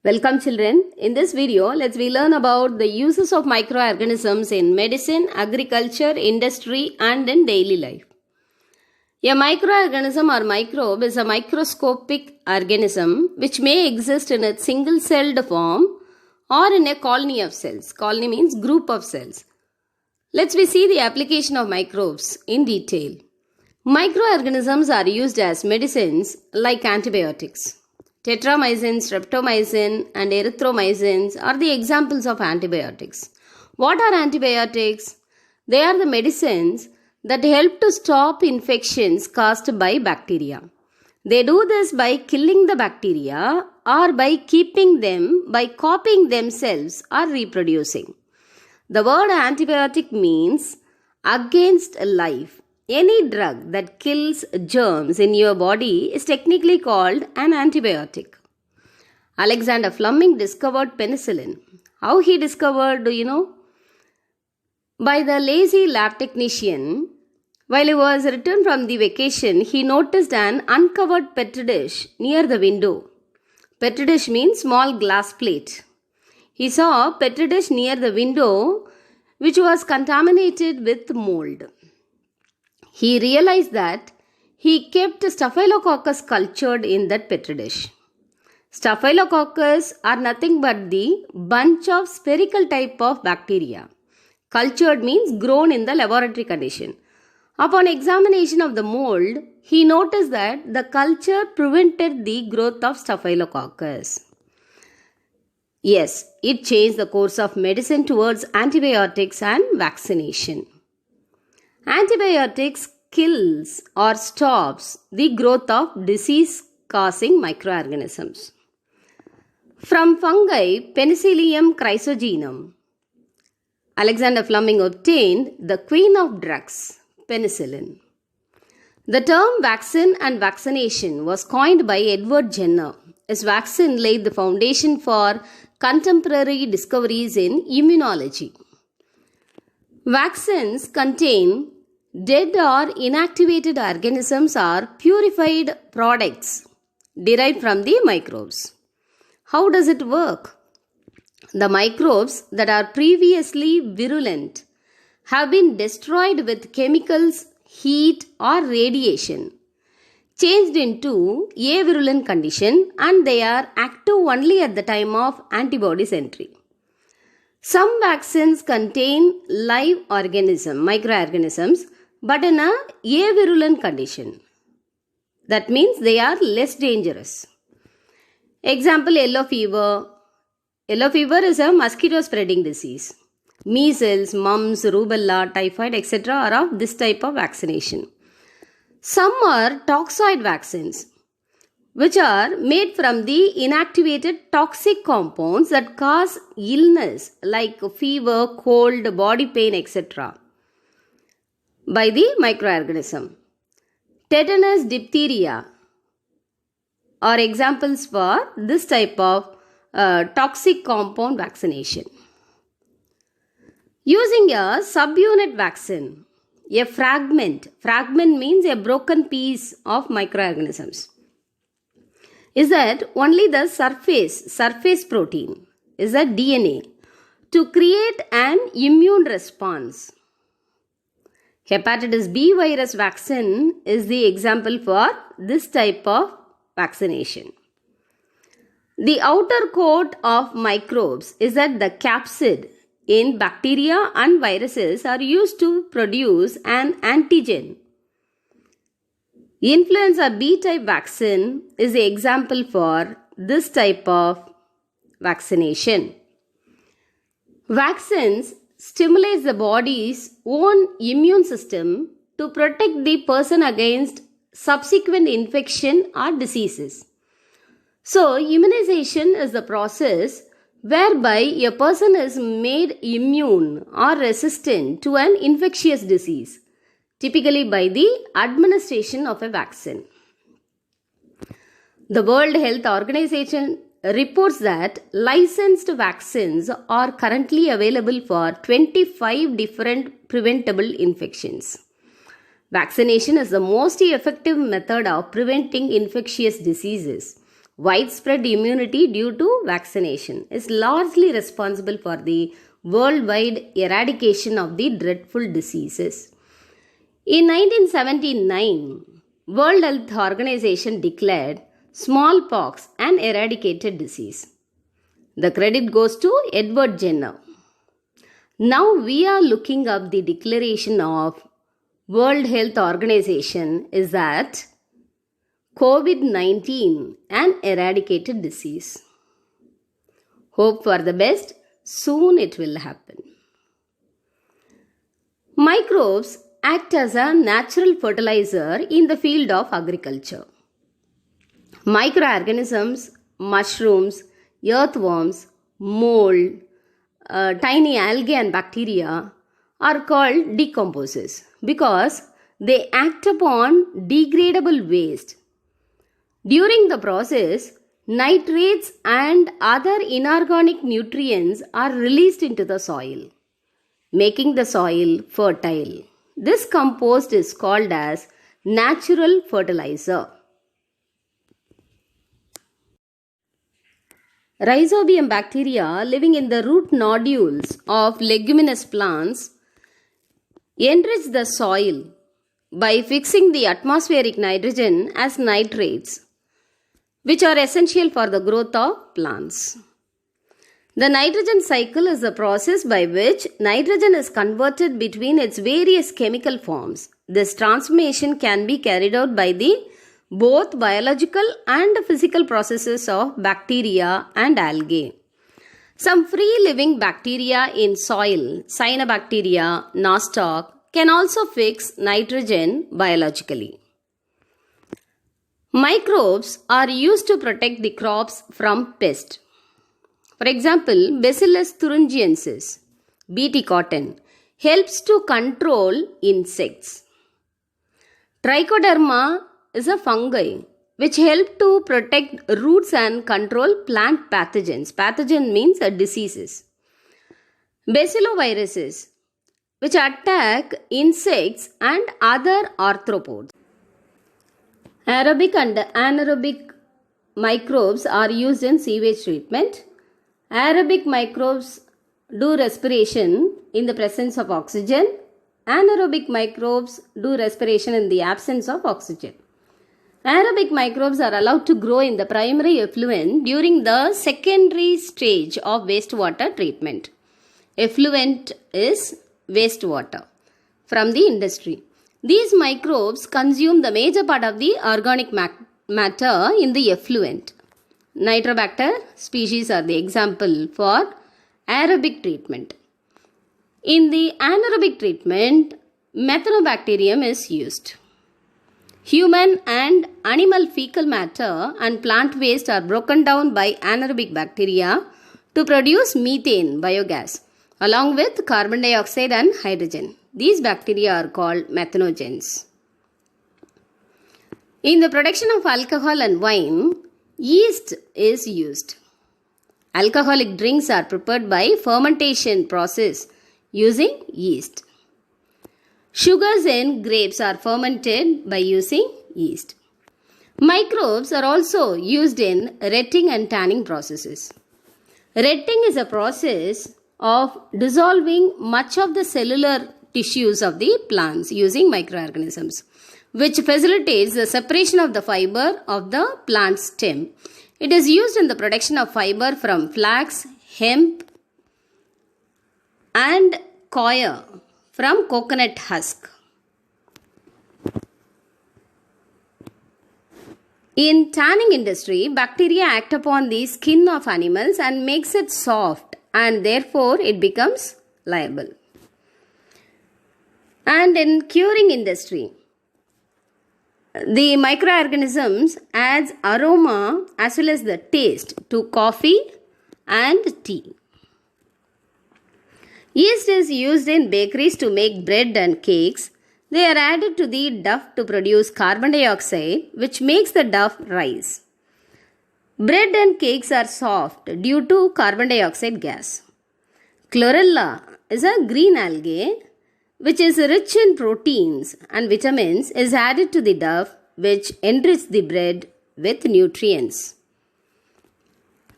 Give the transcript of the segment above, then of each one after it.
Welcome children. In this video, we learn about the uses of microorganisms in medicine, agriculture, industry and in daily life. A microorganism or microbe is a microscopic organism which may exist in a single-celled form or in a colony of cells. Colony means group of cells. Let's see the application of microbes in detail. Microorganisms are used as medicines like antibiotics. Tetramycin, streptomycin and erythromycins are the examples of antibiotics. What are antibiotics? They are the medicines that help to stop infections caused by bacteria. They do this by killing the bacteria or by keeping them by copying themselves or reproducing. The word antibiotic means against life. Any drug that kills germs in your body is technically called an antibiotic. Alexander Fleming discovered penicillin. How he discovered, do you know? By the lazy lab technician. While he was returned from the vacation, he noticed an uncovered petri dish near the window. Petri dish means small glass plate. He saw a petri dish near the window which was contaminated with mold. He realized that he kept Staphylococcus cultured in that petri dish. Staphylococcus are nothing but the bunch of spherical type of bacteria. Cultured means grown in the laboratory condition. Upon examination of the mold, he noticed that the culture prevented the growth of Staphylococcus. Yes, it changed the course of medicine towards antibiotics and vaccination. Antibiotics kills or stops the growth of disease-causing microorganisms. From fungi, Penicillium chrysogenum, Alexander Fleming obtained the queen of drugs, penicillin. The term vaccine and vaccination was coined by Edward Jenner. His vaccine laid the foundation for contemporary discoveries in immunology. Vaccines contain dead or inactivated organisms or purified products derived from the microbes. How does it work? The microbes that are previously virulent have been destroyed with chemicals, heat or radiation, changed into a virulent condition, and they are active only at the time of antibodies entry. Some vaccines contain live microorganisms, but in a avirulent condition. That means they are less dangerous. Example, yellow fever. Yellow fever is a mosquito spreading disease. Measles, mumps, rubella, typhoid, etc. are of this type of vaccination. Some are toxoid vaccines, which are made from the inactivated toxic compounds that cause illness like fever, cold, body pain, etc. by the microorganism. Tetanus, diphtheria are examples for this type of toxic compound vaccination. Using a subunit vaccine, a fragment means a broken piece of microorganisms, is that only the surface protein, is that DNA, to create an immune response. Hepatitis B virus vaccine is the example for this type of vaccination. The outer coat of microbes is that the capsid in bacteria and viruses are used to produce an antigen. Influenza B type vaccine is the example for this type of vaccination. Vaccines stimulates the body's own immune system to protect the person against subsequent infection or diseases. So, immunization is the process whereby a person is made immune or resistant to an infectious disease, typically by the administration of a vaccine. The World Health Organization reports that licensed vaccines are currently available for 25 different preventable infections. Vaccination is the most effective method of preventing infectious diseases. Widespread immunity due to vaccination is largely responsible for the worldwide eradication of the dreadful diseases. In 1979, World Health Organization declared smallpox an eradicated disease. The credit goes to Edward Jenner. Now we are looking up the declaration of World Health Organization is that COVID-19 an eradicated disease. Hope for the best, soon it will happen. Microbes act as a natural fertilizer in the field of agriculture. Microorganisms, mushrooms, earthworms, mold, tiny algae and bacteria are called decomposers because they act upon degradable waste. During the process, nitrates and other inorganic nutrients are released into the soil, making the soil fertile. This compost is called as natural fertilizer. Rhizobium bacteria living in the root nodules of leguminous plants enrich the soil by fixing the atmospheric nitrogen as nitrates, which are essential for the growth of plants. The nitrogen cycle is the process by which nitrogen is converted between its various chemical forms. This transformation can be carried out by the both biological and physical processes of bacteria and algae. Some free-living bacteria in soil, cyanobacteria, nostoc, can also fix nitrogen biologically. Microbes are used to protect the crops from pests. For example, Bacillus thuringiensis, Bt cotton, helps to control insects. Trichoderma is a fungi which help to protect roots and control plant pathogens. Pathogen means diseases. Bacilloviruses, which attack insects and other arthropods. Aerobic and anaerobic microbes are used in sewage treatment. Aerobic microbes do respiration in the presence of oxygen. Anaerobic microbes do respiration in the absence of oxygen. Aerobic microbes are allowed to grow in the primary effluent during the secondary stage of wastewater treatment. Effluent is wastewater from the industry. These microbes consume the major part of the organic matter in the effluent. Nitrobacter species are the example for aerobic treatment. In the anaerobic treatment, methanobacterium is used. Human and animal fecal matter and plant waste are broken down by anaerobic bacteria to produce methane biogas along with carbon dioxide and hydrogen. These bacteria are called methanogens. In the production of alcohol and wine, yeast is used. Alcoholic drinks are prepared by fermentation process using yeast. Sugars in grapes are fermented by using yeast. Microbes are also used in retting and tanning processes. Retting is a process of dissolving much of the cellular tissues of the plants using microorganisms, which facilitates the separation of the fiber of the plant stem. It is used in the production of fiber from flax, hemp, and coir from coconut husk. In tanning industry, bacteria act upon the skin of animals and makes it soft, and therefore it becomes liable. And in curing industry, the microorganisms adds aroma as well as the taste to coffee and tea. Yeast is used in bakeries to make bread and cakes. They are added to the dough to produce carbon dioxide, which makes the dough rise. Bread and cakes are soft due to carbon dioxide gas. Chlorella is a green algae which is rich in proteins and vitamins is added to the dough, which enrich the bread with nutrients.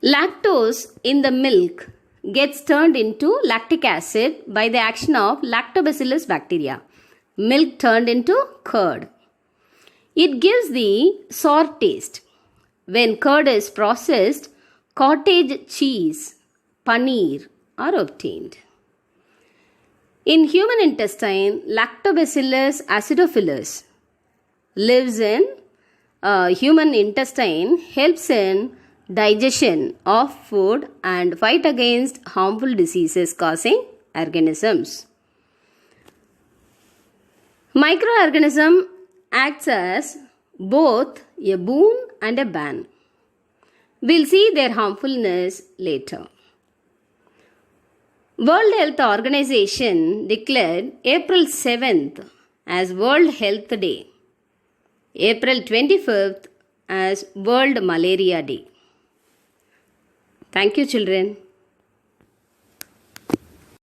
Lactose in the milk gets turned into lactic acid by the action of lactobacillus bacteria. Milk turned into curd. It gives the sour taste. When curd is processed, cottage cheese, paneer are obtained. In human intestine, Lactobacillus acidophilus lives in human intestine, helps in digestion of food and fight against harmful diseases causing organisms. Microorganism acts as both a boon and a ban. We'll see their harmfulness later. World Health Organization declared April 7th as World Health Day, April 25th as World Malaria Day. Thank you, children.